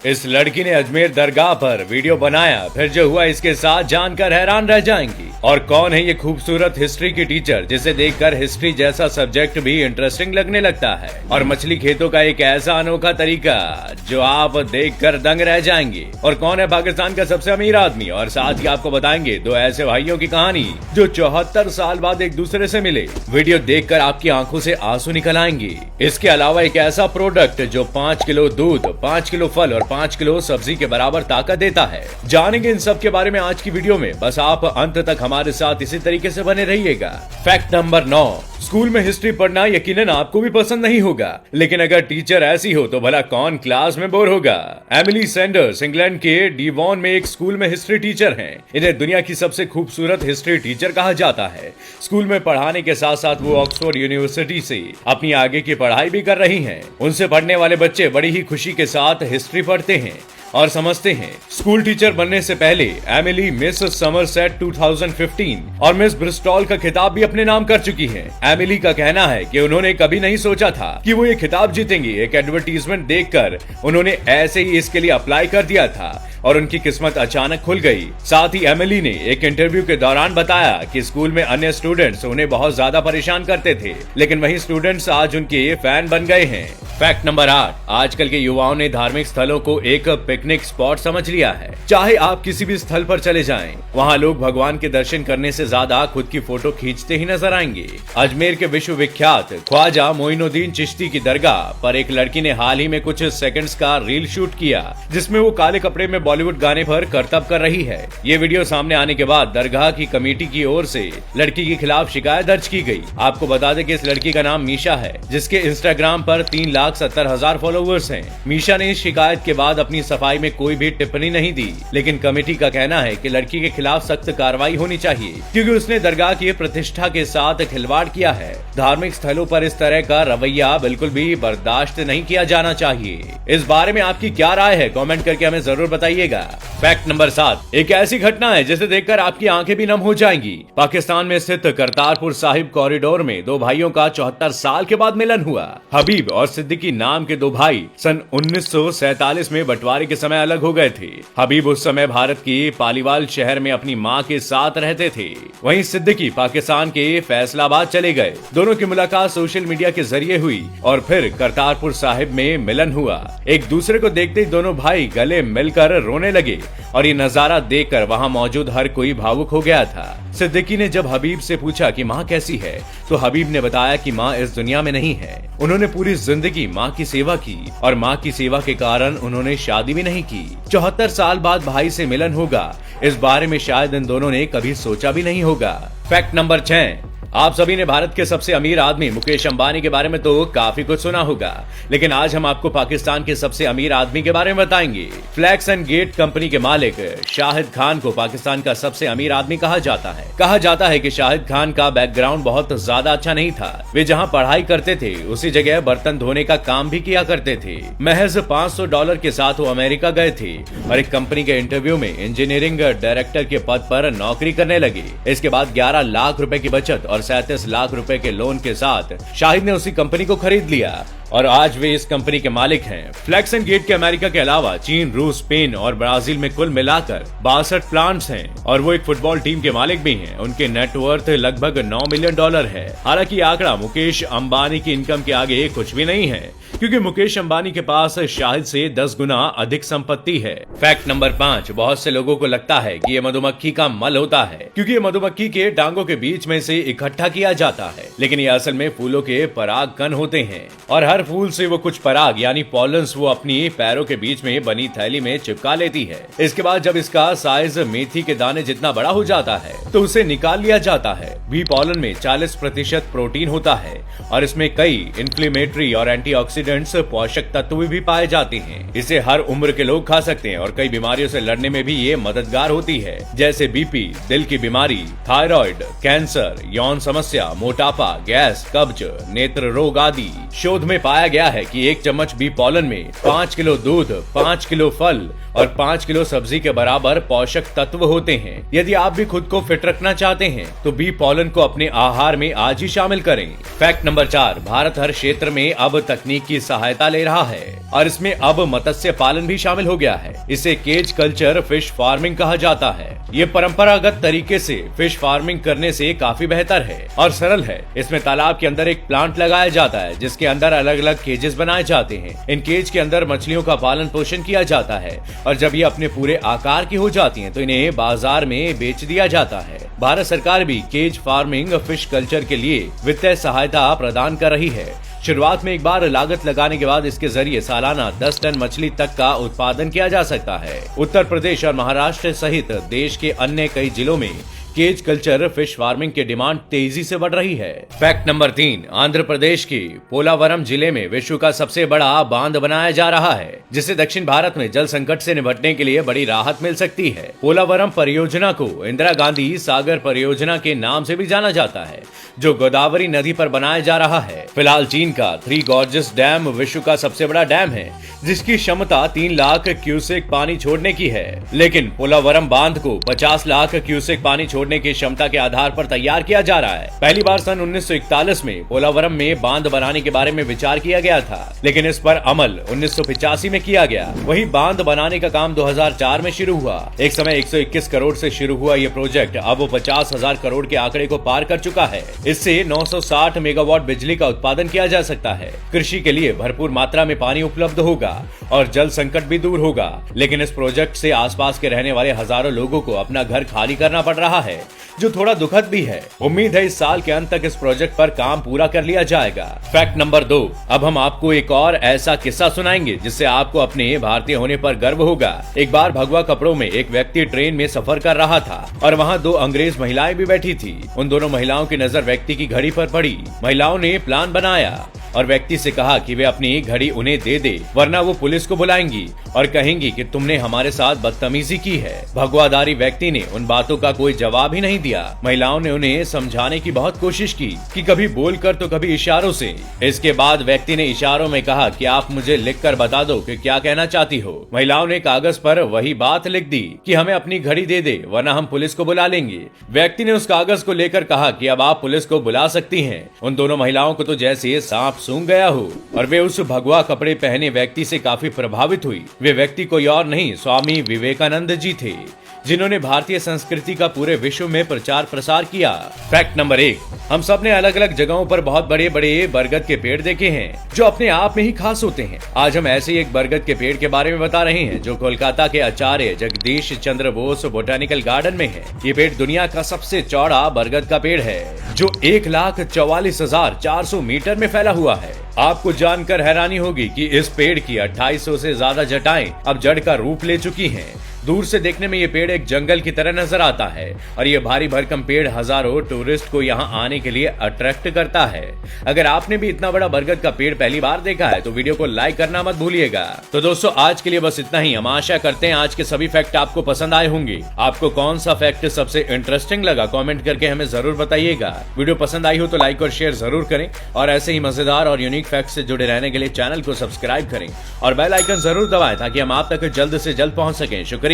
इस लड़की ने अजमेर दरगाह पर वीडियो बनाया, फिर जो हुआ इसके साथ जानकर हैरान रह जाएंगी। और कौन है ये खूबसूरत हिस्ट्री की टीचर जिसे देखकर हिस्ट्री जैसा सब्जेक्ट भी इंटरेस्टिंग लगने लगता है। और मछली खेतों का एक ऐसा अनोखा तरीका जो आप देखकर दंग रह जाएंगे। और कौन है पाकिस्तान का सबसे अमीर आदमी, और साथ ही आपको बताएंगे दो ऐसे भाइयों की कहानी जो 74 साल बाद एक दूसरे से मिले। वीडियो देखकर आपकी आंखों से आंसू निकल आएंगे। इसके अलावा एक ऐसा प्रोडक्ट जो 5 किलो दूध, 5 किलो फल और 5 किलो सब्जी के बराबर ताकत देता है। जानेंगे इन सब के बारे में आज की वीडियो में, बस आप अंत तक हमारे साथ इसी तरीके से बने रहिएगा। फैक्ट नंबर 9, स्कूल में हिस्ट्री पढ़ना यकीनन आपको भी पसंद नहीं होगा, लेकिन अगर टीचर ऐसी हो तो भला कौन क्लास में बोर होगा। एमिली सैंडर्स इंग्लैंड के डिवॉन में एक स्कूल में हिस्ट्री टीचर हैं। इन्हें दुनिया की सबसे खूबसूरत हिस्ट्री टीचर कहा जाता है। स्कूल में पढ़ाने के साथ साथ वो ऑक्सफोर्ड यूनिवर्सिटी से अपनी आगे की पढ़ाई भी कर रही हैं। उनसे पढ़ने वाले बच्चे बड़ी ही खुशी के साथ हिस्ट्री पढ़ते हैं और समझते हैं। स्कूल टीचर बनने से पहले एमिली मिस समरसेट 2015 और मिस ब्रिस्टॉल का खिताब भी अपने नाम कर चुकी हैं। एमिली का कहना है कि उन्होंने कभी नहीं सोचा था कि वो ये खिताब जीतेंगी। एक एडवर्टीजमेंट देखकर उन्होंने ऐसे ही इसके लिए अप्लाई कर दिया था और उनकी किस्मत अचानक खुल गई। साथ ही एमिली ने एक इंटरव्यू के दौरान बताया कि स्कूल में अन्य स्टूडेंट्स उन्हें बहुत ज्यादा परेशान करते थे, लेकिन वही स्टूडेंट्स आज उनके फैन बन गए हैं। फैक्ट नंबर 8, आजकल के युवाओं ने धार्मिक स्थलों को एक पिकनिक स्पॉट समझ लिया है। चाहे आप किसी भी स्थल पर चले जाएं, वहाँ लोग भगवान के दर्शन करने से ज्यादा खुद की फोटो खींचते ही नजर आएंगे। अजमेर के विश्व विख्यात ख्वाजा मोइनुद्दीन चिश्ती की दरगाह पर एक लड़की ने हाल ही में कुछ सेकंड्स का रील शूट किया, जिसमें वो काले कपड़े में बॉलीवुड गाने पर करतब कर रही है। ये वीडियो सामने आने के बाद दरगाह की कमेटी की ओर से लड़की के खिलाफ शिकायत दर्ज की गई। आपको बता दें कि इस लड़की का नाम मीशा है, जिसके इंस्टाग्राम पर 3,70,000 फॉलोवर्स हैं। मीशा ने इस शिकायत के बाद अपनी सफाई में कोई भी टिप्पणी नहीं दी, लेकिन कमेटी का कहना है कि लड़की के खिलाफ सख्त कार्रवाई होनी चाहिए, क्योंकि उसने दरगाह की प्रतिष्ठा के साथ खिलवाड़ किया है। धार्मिक स्थलों पर इस तरह का रवैया बिल्कुल भी बर्दाश्त नहीं किया जाना चाहिए। इस बारे में आपकी क्या राय है, कमेंट करके हमें जरूर बताइएगा। फैक्ट नंबर 7, एक ऐसी घटना है जिसे देखकर आपकी आंखें भी नम हो जाएंगी। पाकिस्तान में स्थित करतारपुर साहिब कॉरिडोर में दो भाइयों का 74 साल के बाद मिलन हुआ। हबीब और सिद्दीकी नाम के दो भाई सन 1947 में बंटवारे के समय अलग हो गए थे। हबीब उस समय भारत के पालीवाल शहर में अपनी मां के साथ रहते थे, वहीं सिद्दीकी पाकिस्तान के फैसलाबाद चले गए। दोनों की मुलाकात सोशल मीडिया के जरिए हुई और फिर करतारपुर साहिब में मिलन हुआ। एक दूसरे को देखते ही दोनों भाई गले मिलकर रोने लगे और ये नजारा देखकर वहाँ मौजूद हर कोई भावुक हो गया था। सिद्दीकी ने जब हबीब से पूछा कि माँ कैसी है, तो हबीब ने बताया कि माँ इस दुनिया में नहीं है। उन्होंने पूरी जिंदगी माँ की सेवा की और माँ की सेवा के कारण उन्होंने शादी भी नहीं की। 74 साल बाद भाई से मिलन होगा, इस बारे में शायद इन दोनों ने कभी सोचा भी नहीं होगा। फैक्ट नंबर 6, आप सभी ने भारत के सबसे अमीर आदमी मुकेश अंबानी के बारे में तो काफी कुछ सुना होगा, लेकिन आज हम आपको पाकिस्तान के सबसे अमीर आदमी के बारे में बताएंगे। फ्लैक्स एंड गेट कंपनी के मालिक शाहिद खान को पाकिस्तान का सबसे अमीर आदमी कहा जाता है। कहा जाता है कि शाहिद खान का बैकग्राउंड बहुत ज्यादा अच्छा नहीं था। वे जहां पढ़ाई करते थे उसी जगह बर्तन धोने का काम भी किया करते थे। महज $500 के साथ वो अमेरिका गए थे और एक कंपनी के इंटरव्यू में इंजीनियरिंग डायरेक्टर के पद पर नौकरी करने लगे। इसके बाद 11 लाख रुपए की बचत और 37 लाख रुपए के लोन के साथ शाहिद ने उसी कंपनी को खरीद लिया और आज वे इस कंपनी के मालिक हैं। फ्लैक्स एंड गेट के अमेरिका के अलावा चीन, रूस, स्पेन और ब्राजील में कुल मिलाकर 62 प्लांट्स हैं और वो एक फुटबॉल टीम के मालिक भी हैं। उनके नेटवर्थ लगभग $9 मिलियन है। हालांकि आंकड़ा मुकेश अंबानी की इनकम के आगे कुछ भी नहीं है, क्योंकि मुकेश अंबानी के पास शाहिद से 10 गुना अधिक संपत्ति है। फैक्ट नंबर 5, बहुत से लोगों को लगता है कि ये मधुमक्खी का मल होता है, क्योंकि ये मधुमक्खी के टांगों के बीच में से इकट्ठा किया जाता है, लेकिन ये असल में फूलों के पराग कण होते हैं और हर फूल से वो कुछ पराग यानी पॉलन्स वो अपनी पैरों के बीच में बनी थैली में चिपका लेती है। इसके बाद जब इसका साइज मेथी के दाने जितना बड़ा हो जाता है तो उसे निकाल लिया जाता है। बी पॉलन में 40% प्रोटीन होता है और इसमें कई इन्फ्लेमेटरी और एंटीऑक्सीडेंट्स पोषक तत्व भी पाए जाते हैं। इसे हर उम्र के लोग खा सकते हैं और कई बीमारियों से लड़ने में भी ये मददगार होती है, जैसे बीपी, दिल की बीमारी, थायराइड, कैंसर, यौन समस्या, मोटापा, गैस, कब्ज, नेत्र रोग आदि। शोध में पाया गया है कि 1 चम्मच बी पॉलन में 5 किलो दूध, 5 किलो फल और 5 किलो सब्जी के बराबर पोषक तत्व होते हैं। यदि आप भी खुद को फिट रखना चाहते हैं तो बी पॉलन को अपने आहार में आज ही शामिल करें। फैक्ट नंबर 4, भारत हर क्षेत्र में अब तकनीक की की सहायता ले रहा है और इसमें अब मत्स्य पालन भी शामिल हो गया है। इसे केज कल्चर फिश फार्मिंग कहा जाता है। ये परंपरागत तरीके से फिश फार्मिंग करने से काफी बेहतर है और सरल है। इसमें तालाब के अंदर एक प्लांट लगाया जाता है जिसके अंदर अलग अलग केजेस बनाए जाते हैं। इन केज के अंदर मछलियों का पालन पोषण किया जाता है और जब ये अपने पूरे आकार की हो जाती हैं तो इन्हें बाजार में बेच दिया जाता है। भारत सरकार भी केज फार्मिंग फिश कल्चर के लिए वित्तीय सहायता प्रदान कर रही है। शुरुआत में एक बार लागत लगाने के बाद इसके जरिए सालाना 10 टन मछली तक का उत्पादन किया जा सकता है। उत्तर प्रदेश और महाराष्ट्र सहित देश के अन्य कई जिलों में केज कल्चर फिश फार्मिंग की डिमांड तेजी से बढ़ रही है। फैक्ट नंबर 3, आंध्र प्रदेश की पोलावरम जिले में विश्व का सबसे बड़ा बांध बनाया जा रहा है, जिससे दक्षिण भारत में जल संकट से निपटने के लिए बड़ी राहत मिल सकती है। पोलावरम परियोजना को इंदिरा गांधी सागर परियोजना के नाम से भी जाना जाता है, जो गोदावरी नदी पर बनाया जा रहा है। फिलहाल चीन का 3 गॉर्जेस डैम विश्व का सबसे बड़ा डैम है, जिसकी क्षमता 3 लाख क्यूसेक पानी छोड़ने की है, लेकिन पोलावरम बांध को 50 लाख क्यूसेक पानी छोड़ने की क्षमता के आधार पर तैयार किया जा रहा है। पहली बार सन 1941 में पोलावरम में बांध बनाने के बारे में विचार किया गया था, लेकिन इस पर अमल 1985 में किया गया। वही बांध बनाने का काम 2004 में शुरू हुआ। एक समय 121 करोड़ से शुरू हुआ ये प्रोजेक्ट अब 50,000 करोड़ के आंकड़े को पार कर चुका है। इससे 960 मेगावाट बिजली का उत्पादन किया जा सकता है। कृषि के लिए भरपूर मात्रा में पानी उपलब्ध होगा और जल संकट भी दूर होगा, लेकिन इस प्रोजेक्ट से आसपास के रहने वाले हजारों लोगों को अपना घर खाली करना पड़ रहा है, जो थोड़ा दुखद भी है। उम्मीद है इस साल के अंत तक इस प्रोजेक्ट पर काम पूरा कर लिया जाएगा। फैक्ट नंबर 2, अब हम आपको एक और ऐसा किस्सा सुनाएंगे जिससे आपको अपने भारतीय होने पर गर्व होगा। एक बार भगवा कपड़ों में एक व्यक्ति ट्रेन में सफर कर रहा था और वहाँ 2 अंग्रेज महिलाएं भी बैठी थी। उन दोनों महिलाओं की नजर व्यक्ति की घड़ी पर पड़ी। महिलाओं ने प्लान बनाया और व्यक्ति से कहा कि वे अपनी घड़ी उन्हें दे दे, वरना वो पुलिस को बुलाएंगी और कहेंगी कि तुमने हमारे साथ बदतमीजी की है। भगवाधारी व्यक्ति ने उन बातों का कोई जवाब ही नहीं दिया। महिलाओं ने उन्हें समझाने की बहुत कोशिश की कि कभी बोलकर तो कभी इशारों से। इसके बाद व्यक्ति ने इशारों में कहा कि आप मुझे लिखकर बता दो कि क्या कहना चाहती हो। महिलाओं ने कागज पर वही बात लिख दी कि हमें अपनी घड़ी दे दे, वरना हम पुलिस को बुला लेंगे। व्यक्ति ने उस कागज को लेकर कहा कि अब आप पुलिस को बुला सकती हैं। उन दोनों महिलाओं को तो जैसे सांप सूंघ गया हो और वे उस भगवा कपड़े पहने व्यक्ति से काफी प्रभावित हुई। वे व्यक्ति कोई और नहीं, स्वामी विवेकानंद जी थे, जिन्होंने भारतीय संस्कृति का पूरे विश्व में प्रचार प्रसार किया। फैक्ट नंबर 1, हम सब ने अलग अलग जगहों पर बहुत बड़े बड़े बरगद के पेड़ देखे हैं, जो अपने आप में ही खास होते हैं। आज हम ऐसे ही एक बरगद के पेड़ के बारे में बता रहे हैं, जो कोलकाता के आचार्य जगदीश चंद्र बोस बोटेनिकल गार्डन में है। ये पेड़ दुनिया का सबसे चौड़ा बरगद का पेड़ है, जो 1,44,400 मीटर में फैला हुआ है। आपको जानकर हैरानी होगी कि इस पेड़ की 2800 से ज्यादा जटाएं अब जड़ का रूप ले चुकी हैं। दूर से देखने में ये पेड़ एक जंगल की तरह नजर आता है और ये भारी भरकम पेड़ हजारों टूरिस्ट को यहाँ आने के लिए अट्रैक्ट करता है। अगर आपने भी इतना बड़ा बरगद का पेड़ पहली बार देखा है तो वीडियो को लाइक करना मत भूलिएगा। तो दोस्तों, आज के लिए बस इतना ही। हम आशा करते हैं आज के सभी फैक्ट आपको पसंद आए होंगे। आपको कौन सा फैक्ट सबसे इंटरेस्टिंग लगा, कॉमेंट करके हमें जरूर बताइएगा। वीडियो पसंद आई हो तो लाइक और शेयर जरूर करें और ऐसे ही मजेदार और यूनिक फैक्ट से जुड़े रहने के लिए चैनल को सब्सक्राइब करें और बेल आइकन जरूर दबाएं ताकि हम आप तक जल्द से जल्द पहुंच सकें। शुक्रिया।